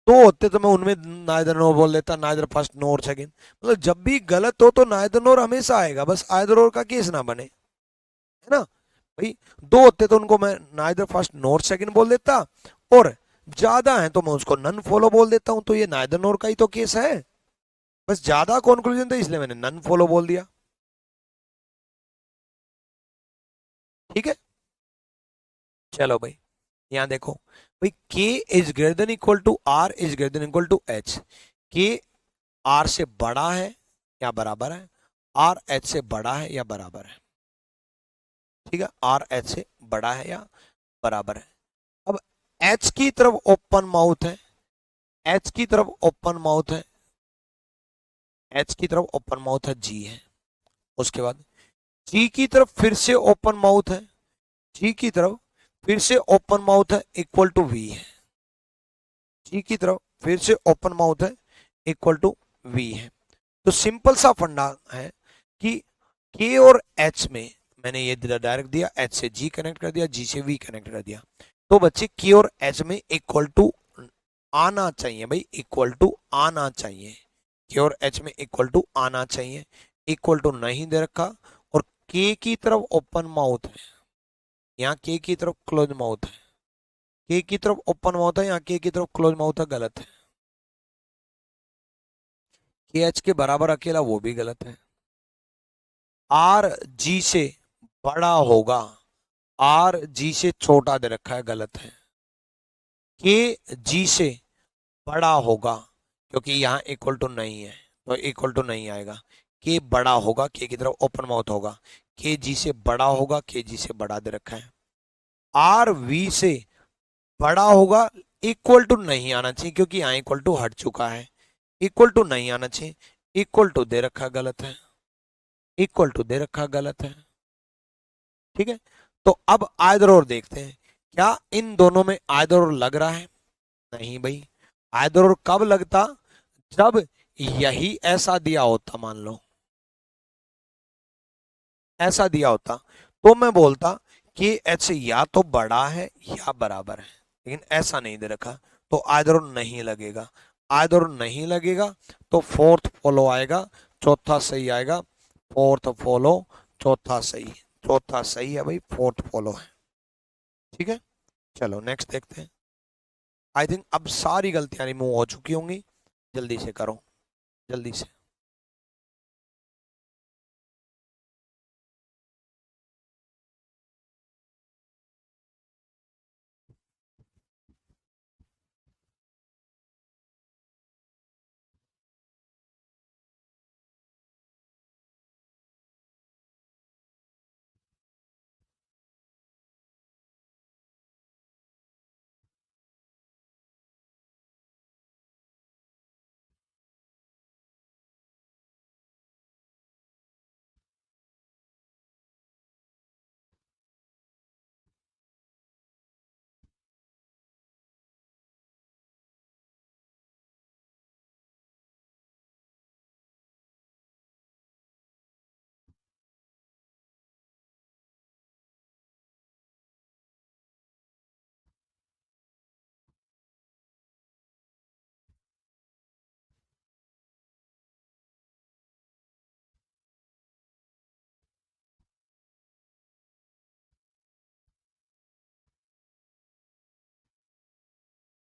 दो होते तो मैं उनमें नाइदर नोर बोल देता, नाइदर फर्स्ट नोर सेकंड। मतलब जब भी गलत हो तो नाइदर नोर हमेशा आएगा, बस आइदर और का केस ना बने, है ना भाई। दो होते तो उनको मैं नाइदर फर्स्ट नोर सेकंड बोल देता, और ज्यादा है तो मैं उसको नन फॉलो बोल देता हूं, तो ये नाइदर नोर का ही तो केस है। बस ज्यादा कंक्लूजन था इसलिए मैंने नन फॉलो बोल दिया। ठीक है, चलो भाई यहां देखो भाई, k is greater than equal to r is greater than equal to h। k r से बड़ा है या बराबर है, r h से बड़ा है या बराबर है। ठीक है, r h से बड़ा है या बराबर है। अब h की तरफ ओपन माउथ है, h की तरफ ओपन माउथ है, h की तरफ ओपन माउथ है, g है। उसके बाद g की तरफ फिर से ओपन माउथ है, g की तरफ फिर से ओपन माउथ है, इक्वल टू v है। जी की तरफ फिर से ओपन माउथ है, इक्वल टू वी है। तो सिंपल सा फंडा है कि के और एच में मैंने ये डायरेक्ट दिया, एच से जी कनेक्ट कर दिया, जी से वी कनेक्ट कर दिया। तो बच्चे के और एच में इक्वल टू आना चाहिए भाई, इक्वल टू आना चाहिए। के और एच में इक्वल टू आना चाहिए, इक्वल टू नहीं दे रखा। और के की तरफ ओपन माउथ है, यहाँ के की तरफ क्लोज माउथ है। के की तरफ ओपन माउथ है, यहाँ के की तरफ क्लोज माउथ है, गलत है। के एच के बराबर अकेला, वो भी गलत है। आर जी से बड़ा होगा, आर जी से छोटा दे रखा है, गलत है। के जी से बड़ा होगा, क्योंकि यहाँ इक्वल टू नहीं है तो इक्वल टू नहीं आएगा। के बड़ा होगा, के की तरफ ओपन माउथ होगा, के जी से बड़ा होगा, के जी से बड़ा दे रखा है। आर वी से बड़ा होगा, इक्वल टू नहीं आना चाहिए क्योंकि यहाँ इक्वल टू हट चुका है, इक्वल टू नहीं आना चाहिए, इक्वल टू दे रखा, गलत है। इक्वल टू दे रखा, गलत है। ठीक है, तो अब आइदर और देखते हैं, क्या इन दोनों में आइदर और लग रहा है? नहीं भाई। आइदर और कब लगता? जब यही ऐसा दिया होता, मान लो ऐसा दिया होता, तो मैं बोलता कि एच या तो बड़ा है या बराबर है, लेकिन ऐसा नहीं दे रखा, तो आइदर और नहीं लगेगा। आइदर और नहीं लगेगा तो फोर्थ फॉलो आएगा, चौथा सही आएगा। फोर्थ फॉलो, चौथा सही, चौथा सही है भाई, फोर्थ फॉलो है। ठीक है, चलो नेक्स्ट देखते हैं। आई थिंक अब सारी गलतियां रिमूव हो चुकी होंगी, जल्दी से करो, जल्दी से।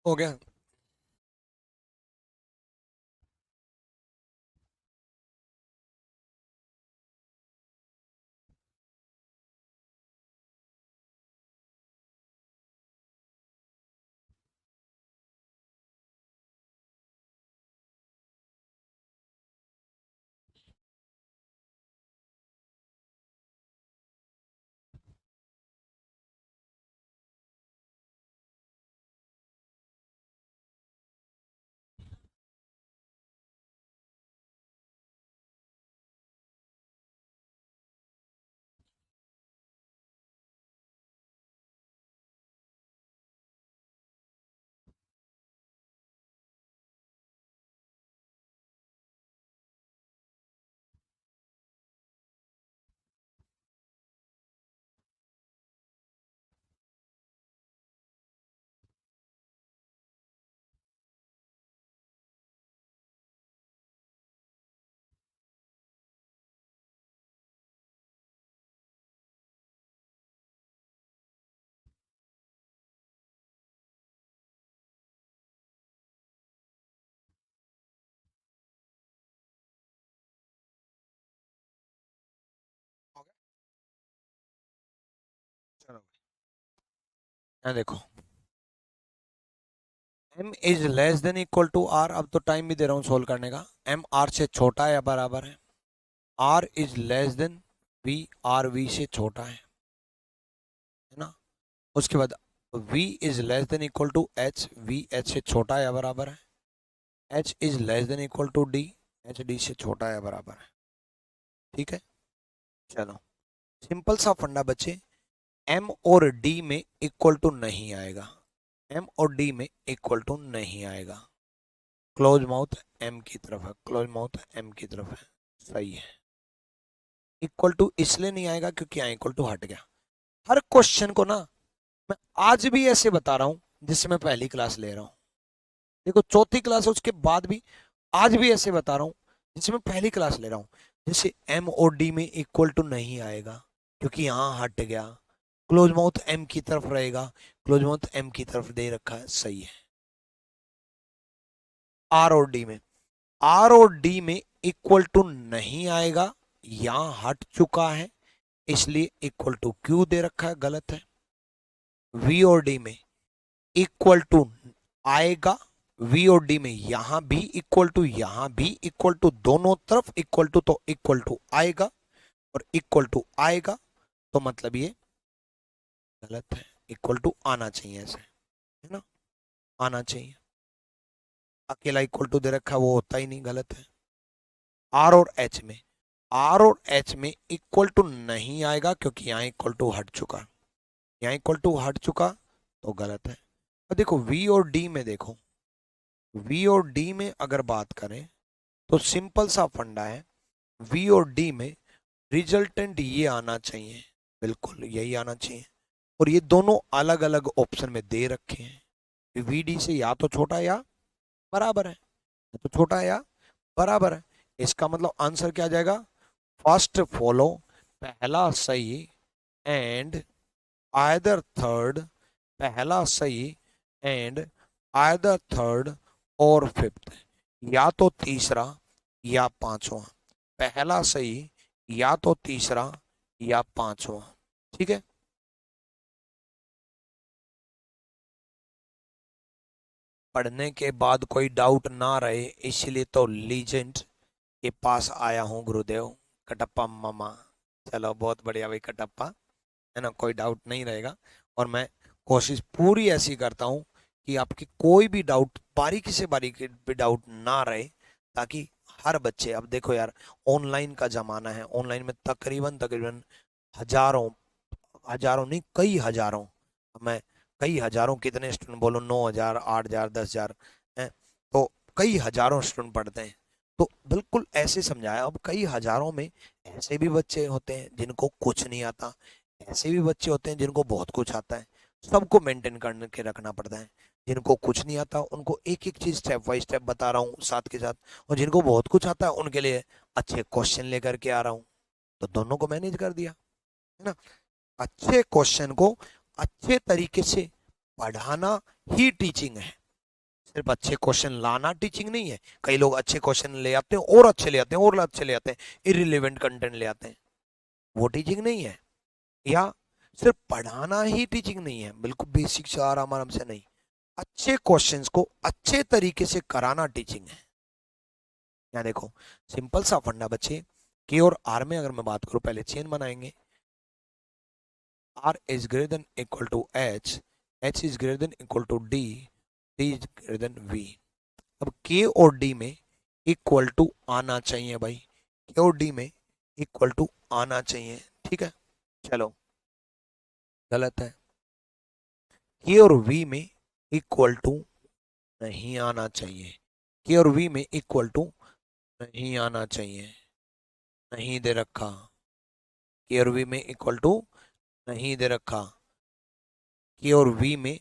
हो गया। चलो यहाँ देखो, m is less than equal to r, अब तो टाइम भी दे रहा हूँ सोल्व करने का। m r से छोटा है या बराबर है? r is less then v, r v से छोटा है ना? उसके बाद v is less than equal to h, v h से छोटा है या बराबर है? h is less than equal to d, h d से छोटा है या बराबर है? ठीक है, चलो सिंपल सा फंडा बच्चे, m और d में इक्वल टू नहीं आएगा, m और d में इक्वल टू नहीं आएगा। क्लोज माउथ m की तरफ है, क्लोज माउथ m की तरफ है, सही है। इक्वल टू इसलिए नहीं आएगा क्योंकि यहाँ इक्वल टू हट गया। हर क्वेश्चन को ना मैं आज भी ऐसे बता रहा हूं जिससे मैं पहली क्लास ले रहा हूं। देखो चौथी क्लास है उसके बाद भी आज भी ऐसे बता रहा हूं जिससे मैं पहली क्लास ले रहा हूं। जैसे m और d में इक्वल टू नहीं आएगा क्योंकि यहाँ हट गया, क्लोज माउथ m की तरफ रहेगा, क्लोज माउथ m की तरफ दे रखा है, सही है। r और d में, r और d में इक्वल टू नहीं आएगा, यहां हट चुका है इसलिए इक्वल टू q दे रखा है, गलत है। v और d में इक्वल टू आएगा, v और d में यहां भी इक्वल टू, यहां भी इक्वल टू, दोनों तरफ इक्वल टू, तो इक्वल टू आएगा और इक्वल टू आएगा, तो मतलब ये गलत है। इक्वल टू आना चाहिए ऐसे, है ना, आना चाहिए। अकेला इक्वल टू दे रखा है वो होता ही नहीं, गलत है। r और h में, r और h में इक्वल टू नहीं आएगा क्योंकि यहाँ इक्वल टू हट चुका, यहाँ इक्वल टू हट चुका तो गलत है। और देखो v और d में, देखो v और d में अगर बात करें तो सिंपल सा फंडा है, v और d में रिजल्टेंट ये आना चाहिए, बिल्कुल यही आना चाहिए। और ये दोनों अलग अलग ऑप्शन में दे रखे हैं, वी डी से या तो छोटा या बराबर है, या तो छोटा या बराबर है। इसका मतलब आंसर क्या आ जाएगा? फर्स्ट फॉलो, पहला सही, एंड आइदर थर्ड, पहला सही एंड आइदर थर्ड और फिफ्थ, या तो तीसरा या पांचवा, पहला सही या तो तीसरा या पांचवा, ठीक है। पढ़ने के बाद कोई डाउट ना रहे इसलिए तो लीजेंड के पास आया हूँ गुरुदेव, कटप्पा मामा। चलो बहुत बढ़िया भाई कटप्पा, है ना, कोई डाउट नहीं रहेगा। और मैं कोशिश पूरी ऐसी करता हूँ कि आपकी कोई भी डाउट, बारीकी से बारीकी भी डाउट ना रहे, ताकि हर बच्चे, अब देखो यार ऑनलाइन का जमाना है, ऑनलाइन में तकरीबन तकरीबन हजारों, हजारों नहीं कई हजारों, मैं कई हजारों, कितने स्टूडेंट बोलो, 9,000, 8,000, 10,000 हैं, तो कई हजारों स्टूडेंट पढ़ते हैं। तो बिल्कुल ऐसे समझाया। अब कई हजारों में ऐसे भी बच्चे होते हैं जिनको कुछ नहीं आता, ऐसे भी बच्चे होते हैं जिनको बहुत कुछ आता है, सबको मेंटेन करके रखना पड़ता है। जिनको कुछ नहीं आता उनको एक एक चीज स्टेप बाय स्टेप बता रहा हूँ साथ के साथ, और जिनको बहुत कुछ आता है उनके लिए अच्छे क्वेश्चन लेकर के आ रहा हूँ, तो दोनों को मैनेज कर दिया, है ना। अच्छे क्वेश्चन को अच्छे तरीके से पढ़ाना ही टीचिंग है। सिर्फ अच्छे क्वेश्चन लाना टीचिंग नहीं है। कई लोग अच्छे क्वेश्चन ले आते हैं और अच्छे ले आते हैं और अच्छे ले आते हैं, इररिलेवेंट कंटेंट ले आते हैं, वो टीचिंग नहीं है। या सिर्फ पढ़ाना ही टीचिंग नहीं है, बिल्कुल बेसिक से आराम आराम से नहीं, अच्छे क्वेश्चंस को अच्छे तरीके से कराना टीचिंग है। यहाँ देखो सिंपल सा फंडा बच्चे, के और आर में अगर मैं बात करूं, पहले चेन बनाएंगे, r is greater than equal to h, h is greater than equal to d, d is greater than v। अब k और d में इक्वल टू आना चाहिए भाई, k और d में इक्वल टू आना चाहिए, ठीक है। चलो गलत है, k और v में इक्वल टू नहीं आना चाहिए, k और v में इक्वल टू नहीं आना चाहिए, नहीं दे रखा, k और v में इक्वल टू नहीं दे रखा, k और v में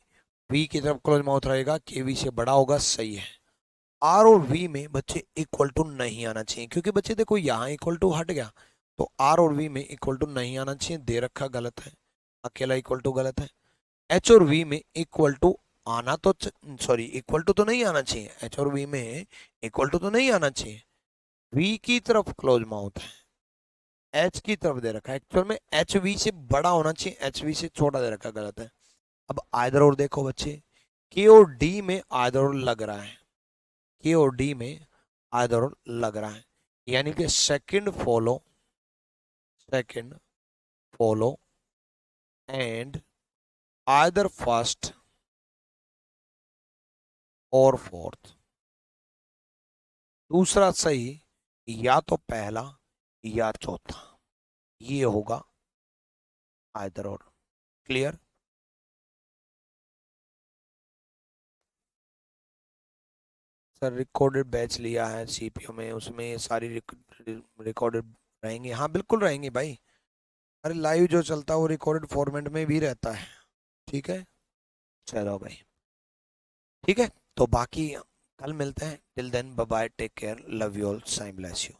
v की तरफ क्लोज माउथ रहेगा, के वी से बड़ा होगा, सही है। r और v में बच्चे इक्वल टू नहीं आना चाहिए, क्योंकि बच्चे देखो यहाँ इक्वल टू हट गया, तो r और v में इक्वल टू नहीं आना चाहिए, दे रखा, गलत है। अकेला इक्वल टू गलत है। h और v में इक्वल टू आना तो, सॉरी इक्वल टू तो नहीं आना चाहिए, h और v में इक्वल टू तो नहीं आना चाहिए, v की तरफ क्लोज माउथ है, एच की तरफ दे रखा है, एक्चुअल में एच वी से बड़ा होना चाहिए, एच वी से छोटा दे रखा है, गलत है। अब आइदर और देखो बच्चे, के और डी में आइदर और लग रहा है, के और डी में आइदर और लग रहा है, यानी कि second follow and either first और फोर्थ। दूसरा सही या तो पहला या चौथा, ये होगा आइदर और। क्लियर? सर रिकॉर्डेड बैच लिया है सीपीयू में, उसमें ये सारी रिकॉर्डेड रहेंगी। हाँ बिल्कुल रहेंगी भाई, अरे लाइव जो चलता है वो रिकॉर्डेड फॉर्मेट में भी रहता है। ठीक है, चलो भाई, ठीक है। तो बाकी कल मिलते हैं, till then bye bye, take care, love you all, साइम ब्लेस यू।